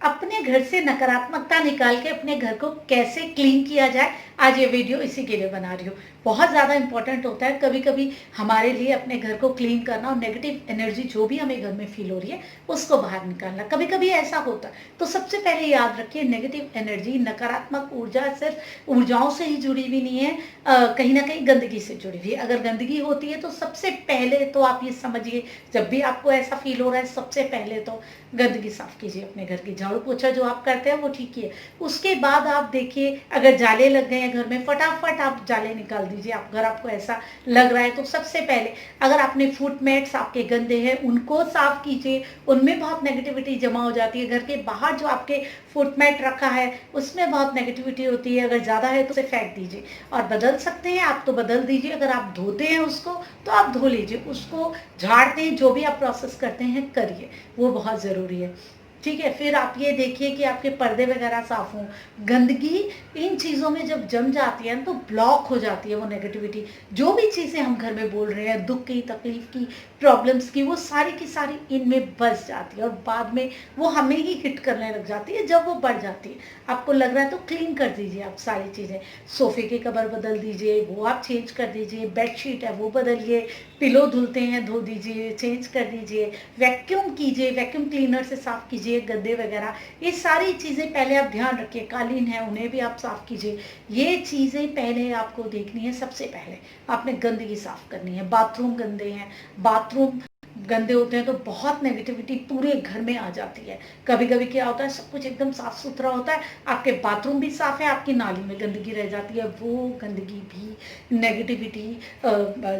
अपने घर से नकारात्मकता निकाल के अपने घर को कैसे क्लीन किया जाए, आज ये वीडियो इसी के लिए बना रही हूँ। बहुत ज़्यादा इंपॉर्टेंट होता है कभी कभी हमारे लिए अपने घर को क्लीन करना और नेगेटिव एनर्जी जो भी हमें घर में फील हो रही है उसको बाहर निकालना। कभी कभी ऐसा होता है, तो सबसे पहले याद रखिए नेगेटिव एनर्जी, नकारात्मक ऊर्जा सिर्फ ऊर्जाओं से ही जुड़ी हुई नहीं है, कहीं ना कहीं गंदगी से जुड़ी हुई है। अगर गंदगी होती है तो सबसे पहले तो आप ये समझिए, जब भी आपको ऐसा फील हो रहा है सबसे पहले तो गंदगी साफ कीजिए अपने घर की। झाड़ू पोछा जो आप करते हैं वो ठीक ही है, उसके बाद आप देखिए अगर जाले लग गए हैं घर में, फटाफट आप जाले निकाल दीजिए। आप अगर आपको ऐसा लग रहा है तो सबसे पहले अगर आपने फुट मैट्स आपके गंदे हैं उनको साफ कीजिए, उनमें बहुत नेगेटिविटी जमा हो जाती है। घर के बाहर जो आपके फुट मैट रखा है उसमें बहुत नेगेटिविटी होती है, अगर ज़्यादा है तो उसे फेंक दीजिए। और बदल सकते हैं आप तो बदल दीजिए, अगर आप धोते हैं उसको तो आप धो लीजिए, उसको झाड़ते हैं, जो भी आप प्रोसेस करते हैं करिए, वो बहुत ज़रूरी है। ठीक है, फिर आप ये देखिए कि आपके पर्दे वगैरह साफ हों। गंदगी इन चीज़ों में जब जम जाती है तो ब्लॉक हो जाती है वो नेगेटिविटी। जो भी चीज़ें हम घर में बोल रहे हैं, दुख की, तकलीफ की, प्रॉब्लम्स की, वो सारी की सारी इनमें बस जाती है और बाद में वो हमें ही हिट करने लग जाती है। जब वो बढ़ जाती है, आपको लग रहा है तो क्लीन कर दीजिए आप सारी चीज़ें। सोफे के कवर बदल दीजिए, वो आप चेंज कर दीजिए, बेडशीट है वो बदलिए, पिलो धुलते हैं धो दीजिए, चेंज कर दीजिए, वैक्यूम कीजिए, वैक्यूम क्लीनर से साफ कीजिए गद्दे वगैरह। ये सारी चीज़ें पहले आप ध्यान रखिए। कालीन है उन्हें भी आप साफ कीजिए। ये चीज़ें पहले आपको देखनी है, सबसे पहले आपने गंदगी साफ करनी है। बाथरूम गंदे हैं, बाथरूम गंदे होते हैं तो बहुत नेगेटिविटी पूरे घर में आ जाती है। कभी कभी क्या होता है, सब कुछ एकदम साफ सुथरा होता है, आपके बाथरूम भी साफ है, आपकी नाली में गंदगी रह जाती है, वो गंदगी भी नेगेटिविटी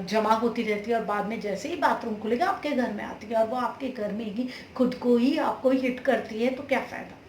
जमा होती रहती है और बाद में जैसे ही बाथरूम खुलेगा आपके घर में आती है और वो आपके घर में ही खुद को ही आपको हिट करती है, तो क्या फ़ायदा।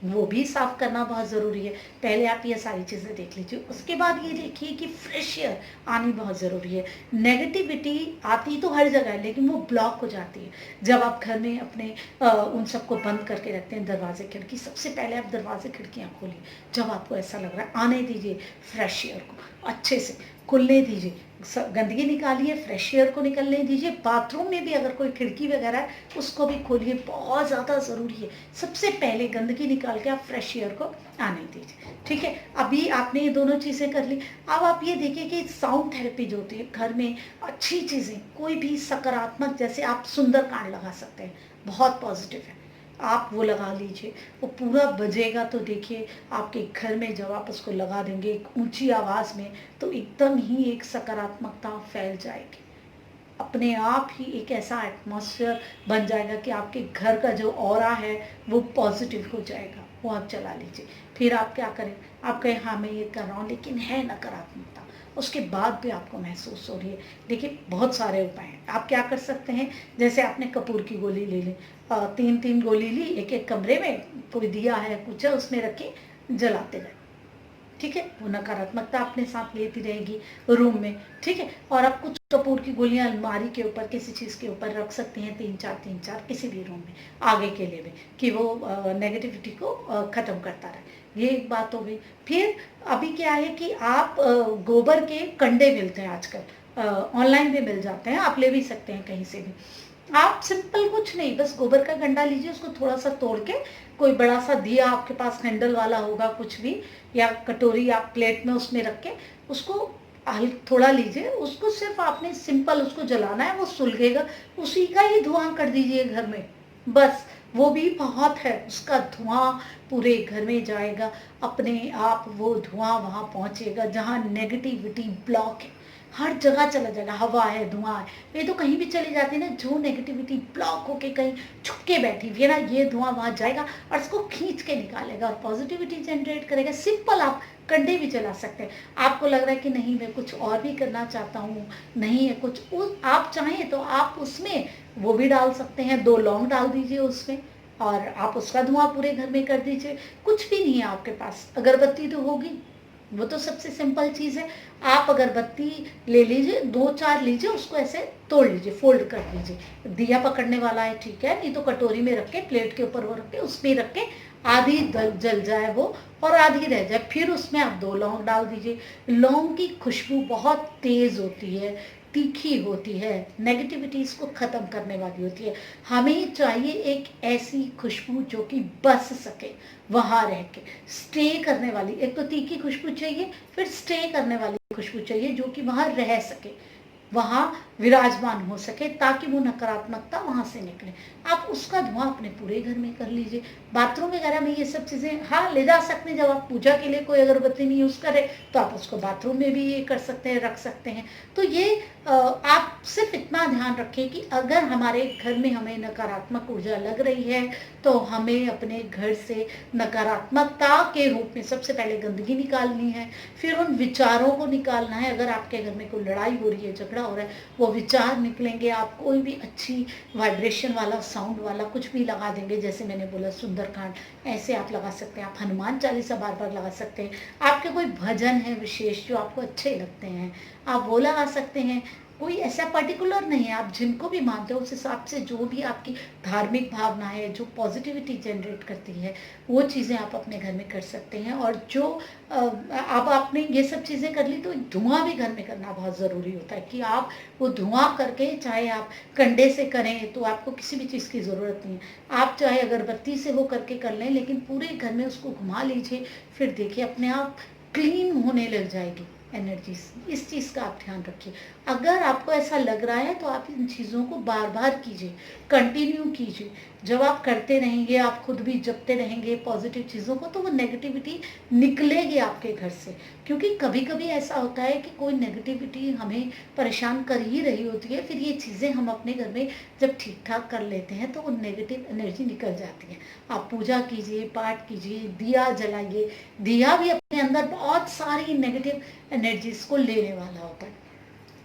वो भी साफ करना बहुत ज़रूरी है। पहले आप ये सारी चीज़ें देख लीजिए, उसके बाद ये देखिए कि फ्रेश एयर आनी बहुत ज़रूरी है। नेगेटिविटी आती तो हर जगह है लेकिन वो ब्लॉक हो जाती है जब आप घर में अपने उन सबको बंद करके रखते हैं। दरवाजे खिड़की, सबसे पहले आप दरवाजे खिड़कियाँ खोलिए। जब आपको ऐसा लग रहा है आने दीजिए फ्रेश एयर को, अच्छे से खुलने दीजिए, गंदगी निकालिए, फ्रेश एयर को निकलने दीजिए। बाथरूम में भी अगर कोई खिड़की वगैरह है उसको भी खोलिए, बहुत ज़्यादा ज़रूरी है। सबसे पहले गंदगी निकाल के आप फ्रेश एयर को आने दीजिए। ठीक है, अभी आपने ये दोनों चीज़ें कर ली। अब आप ये देखिए कि साउंड थेरेपी जो होती है घर में, अच्छी चीज़ें कोई भी सकारात्मक, जैसे आप सुंदरकांड लगा सकते हैं, बहुत पॉजिटिव है, आप वो लगा लीजिए। वो पूरा बजेगा तो देखिए आपके घर में जब आप उसको लगा देंगे एक ऊंची आवाज़ में तो एकदम ही एक सकारात्मकता फैल जाएगी। अपने आप ही एक ऐसा एटमॉस्फेयर बन जाएगा कि आपके घर का जो ऑरा है वो पॉजिटिव हो जाएगा। वो आप चला लीजिए। फिर आप क्या करें, आप कहें हाँ मैं ये कर रहा हूँ लेकिन है नकारात्मकता, उसके बाद भी आपको महसूस हो रही है। देखिए बहुत सारे उपाय हैं, आप क्या कर सकते हैं। जैसे आपने कपूर की गोली ले ली, 3-3 गोली ली, एक एक कमरे में कोई दिया है कुछ है उसमें रख के जलाते रहे। ठीक है, वो नकारात्मकता अपने साथ लेती रहेगी रूम में। ठीक है, और आप कुछ कपूर की गोलियां अलमारी के ऊपर किसी चीज़ के ऊपर रख सकते हैं, 3-4 किसी भी रूम में आगे के लिए भी, कि वो नेगेटिविटी को ख़त्म करता रहे। ये एक बात हो गई। फिर अभी क्या है कि आप गोबर के कंडे मिलते हैं आजकल, ऑनलाइन भी मिल जाते हैं, आप ले भी सकते हैं कहीं से भी। आप सिंपल कुछ नहीं, बस गोबर का कंडा लीजिए, उसको थोड़ा सा तोड़ के, कोई बड़ा सा दिया आपके पास हैंडल वाला होगा कुछ भी, या कटोरी आप प्लेट में उसमें रख के उसको थोड़ा लीजिए, उसको सिर्फ आपने सिंपल उसको जलाना है, वो सुलगेगा, उसी का ही धुआं कर दीजिए घर में, बस। वो भी बहुत है, उसका धुआं पूरे घर में जाएगा, अपने आप वो धुआं वहाँ पहुँचेगा जहाँ नेगेटिविटी ब्लॉक है, हर जगह चला जाएगा। हवा है, धुआं है, ये तो कहीं भी चली जाती है ना, जो नेगेटिविटी ब्लॉक होके कहीं छुप के बैठी हुई है ना, ये धुआं वहाँ जाएगा और इसको खींच के निकालेगा और पॉजिटिविटी जनरेट करेगा। सिंपल आप कंडे भी चला सकते हैं। आपको लग रहा है कि नहीं मैं कुछ और भी करना चाहता हूँ, नहीं है कुछ, आप चाहें तो आप उसमें वो भी डाल सकते हैं, 2 लौंग डाल दीजिए उसमें और आप उसका धुआं पूरे घर में कर दीजिए। कुछ भी नहीं है आपके पास, अगरबत्ती तो होगी, वो तो सबसे सिंपल चीज़ है। आप अगरबत्ती ले लीजिए, 2-4 लीजिए, उसको ऐसे तोड़ लीजिए, फोल्ड कर लीजिए। दिया पकड़ने वाला है ठीक है, नहीं तो कटोरी में रख के, प्लेट के ऊपर वो रख के, उसमें रख के, आधी जल जाए वो और आधी रह जाए, फिर उसमें आप 2 लौंग डाल दीजिए। लौंग की खुशबू बहुत तेज़ होती है, तीखी होती है, नेगेटिविटीज़ को ख़त्म करने वाली होती है। हमें चाहिए एक ऐसी खुशबू जो कि बस सके, वहाँ रह के स्टे करने वाली। एक तो तीखी खुशबू चाहिए, फिर स्टे करने वाली खुशबू चाहिए जो कि वहाँ रह सके, वहाँ विराजमान हो सके, ताकि वो नकारात्मकता वहाँ से निकले। आप उसका धुआं अपने पूरे घर में कर लीजिए। बाथरूम वगैरह में ये सब चीज़ें हाँ ले जा सकते हैं। जब आप पूजा के लिए कोई अगरबत्ती नहीं यूज़ करें तो आप उसको बाथरूम में भी ये कर सकते हैं, रख सकते हैं। तो ये आप सिर्फ इतना ध्यान रखें कि अगर हमारे घर में हमें नकारात्मक ऊर्जा लग रही है तो हमें अपने घर से नकारात्मकता के रूप में सबसे पहले गंदगी निकालनी है, फिर उन विचारों को निकालना है। अगर आपके घर में कोई लड़ाई हो रही है, झगड़ा हो रहा है, वो विचार निकलेंगे। आप कोई भी अच्छी वाइब्रेशन वाला, साउंड वाला कुछ भी लगा देंगे, जैसे मैंने बोला सुंदरकांड, ऐसे आप लगा सकते हैं। आप हनुमान चालीसा बार बार लगा सकते हैं। आपके कोई भजन है विशेष जो आपको अच्छे लगते हैं, आप वो लगा सकते हैं। कोई ऐसा पर्टिकुलर नहीं है, आप जिनको भी मानते हो उस हिसाब से जो भी आपकी धार्मिक भावना है, जो पॉजिटिविटी जनरेट करती है, वो चीज़ें आप अपने घर में कर सकते हैं। और जो अब आपने ये सब चीज़ें कर ली तो धुआं भी घर में करना बहुत ज़रूरी होता है कि आप वो धुआं करके, चाहे आप कंडे से करें तो आपको किसी भी चीज़ की ज़रूरत नहीं है, आप चाहे अगरबत्ती से वो करके कर लें, लेकिन पूरे घर में उसको घुमा लीजिए। फिर देखिए अपने आप क्लीन होने लग जाएगी एनर्जी। इस चीज़ का आप ध्यान रखिए। अगर आपको ऐसा लग रहा है तो आप इन चीज़ों को बार बार कीजिए, कंटिन्यू कीजिए। जब आप करते रहेंगे, आप खुद भी जपते रहेंगे पॉजिटिव चीज़ों को, तो वो नेगेटिविटी निकलेगी आपके घर से। क्योंकि कभी कभी ऐसा होता है कि कोई नेगेटिविटी हमें परेशान कर ही रही होती है, फिर ये चीज़ें हम अपने घर में जब ठीक ठाक कर लेते हैं तो वो नेगेटिव एनर्जी निकल जाती है। आप पूजा कीजिए, पाठ कीजिए, दिया जलाइए। दिया भी अपने अंदर बहुत सारी नेगेटिव एनर्जीज को लेने वाला होता है।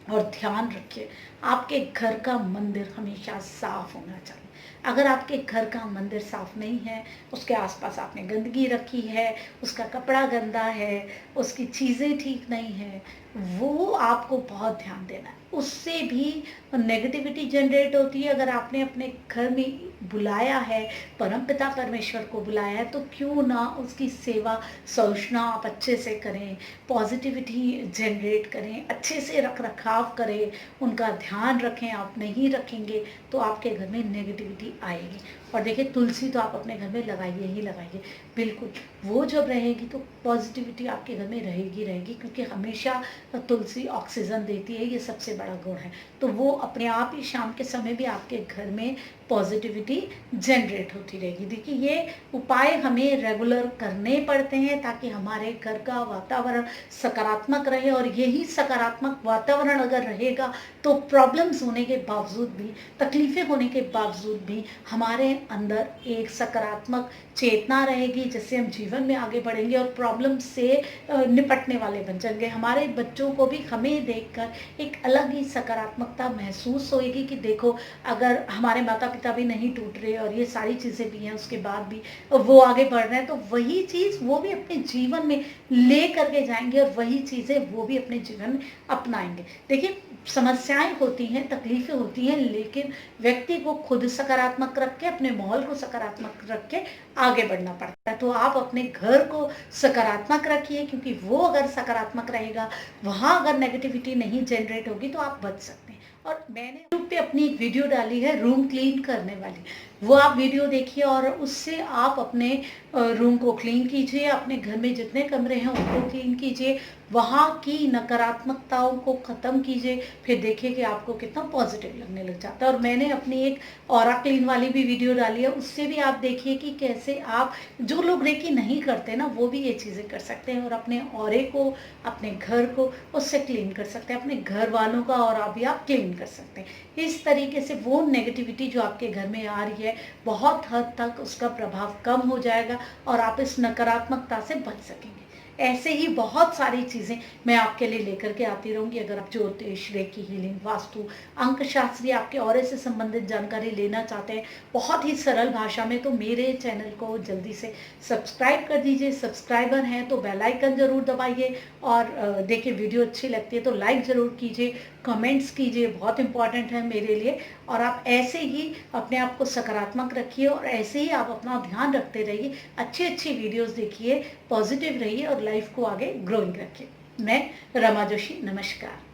और ध्यान रखिए, आपके घर का मंदिर हमेशा साफ होना चाहिए। अगर आपके घर का मंदिर साफ नहीं है, उसके आसपास आपने गंदगी रखी है, उसका कपड़ा गंदा है, उसकी चीज़ें ठीक नहीं है, वो आपको बहुत ध्यान देना है। उससे भी नेगेटिविटी जनरेट होती है। अगर आपने अपने घर में बुलाया है, परमपिता परमेश्वर को बुलाया है, तो क्यों ना उसकी सेवा सौचना आप अच्छे से करें, पॉजिटिविटी जनरेट करें, अच्छे से रख रखाव करें, उनका ध्यान रखें। आप नहीं रखेंगे तो आपके घर में नेगेटिविटी आएगी। और देखिए, तुलसी तो आप अपने घर में लगाइए ही लगाइए, बिल्कुल। वो जब रहेगी तो पॉजिटिविटी आपके घर में रहेगी रहेगी, क्योंकि हमेशा तुलसी ऑक्सीजन देती है, ये सबसे बड़ा गुण है। तो वो अपने आप ही शाम के समय भी आपके घर में पॉजिटिविटी जनरेट होती रहेगी। देखिए, ये उपाय हमें रेगुलर करने पड़ते हैं ताकि हमारे घर का वातावरण सकारात्मक रहे। और यही सकारात्मक वातावरण अगर रहेगा तो प्रॉब्लम्स होने के बावजूद भी, तकलीफ़ें होने के बावजूद भी हमारे अंदर एक सकारात्मक चेतना रहेगी, जिससे हम जीवन में आगे बढ़ेंगे और प्रॉब्लम से निपटने वाले बन जाएंगे। हमारे बच्चों को भी हमें देखकर एक अलग ही सकारात्मकता महसूस होएगी कि देखो, अगर हमारे माता पिता भी नहीं टूट रहे और ये सारी चीज़ें भी हैं, उसके बाद भी वो आगे बढ़ रहे हैं, तो वही चीज़ वो भी अपने जीवन में ले करके जाएंगे और वही चीज़ें वो भी अपने जीवन में अपनाएंगे। देखिए, समस्याएं होती हैं, तकलीफें होती हैं, लेकिन व्यक्ति को खुद सकारात्मक रख के, अपने माहौल को सकारात्मक रख के आगे बढ़ना पड़ता है। तो आप अपने घर को सकारात्मक रखिए, क्योंकि वो अगर सकारात्मक रहेगा, वहाँ अगर नेगेटिविटी नहीं जनरेट होगी तो आप बच सकते हैं। और मैंने यूट्यूब पे अपनी एक वीडियो डाली है रूम क्लीन करने वाली, वो आप वीडियो देखिए और उससे आप अपने रूम को क्लीन कीजिए, अपने घर में जितने कमरे हैं उनको क्लीन कीजिए, वहाँ की नकारात्मकताओं को ख़त्म कीजिए। फिर देखिए कि आपको कितना पॉजिटिव लगने लग जाता है। और मैंने अपनी एक ऑरा क्लीन वाली भी वीडियो डाली है, उससे भी आप देखिए कि कैसे आप, जो लोग रेकी नहीं करते ना, वो भी ये चीज़ें कर सकते हैं और अपने ऑरे को, अपने घर को उससे क्लीन कर सकते हैं, अपने घर वालों का ऑरा भी आप क्लीन कर सकते हैं। इस तरीके से वो नेगेटिविटी जो आपके घर में आ रही है, बहुत हद तक उसका प्रभाव कम हो जाएगा और आप इस नकारात्मकता से बच सकेंगे। ऐसे ही बहुत सारी चीज़ें मैं आपके लिए लेकर के आती रहूँगी। अगर आप ज्योतिष, रेकी हीलिंग, वास्तु, अंक शास्त्री, आपके ऑरे से संबंधित जानकारी लेना चाहते हैं बहुत ही सरल भाषा में, तो मेरे चैनल को जल्दी से सब्सक्राइब कर दीजिए। सब्सक्राइबर हैं तो बेल आइकन ज़रूर दबाइए और देखिए, वीडियो अच्छी लगती है तो लाइक ज़रूर कीजिए, कमेंट्स कीजिए, बहुत इंपॉर्टेंट है मेरे लिए। और आप ऐसे ही अपने आप को सकारात्मक रखिए और ऐसे ही आप अपना ध्यान रखते रहिए, अच्छी अच्छी वीडियोस देखिए, पॉजिटिव रहिए और लाइफ को आगे ग्रोइंग रखिए। मैं रमा जोशी, नमस्कार।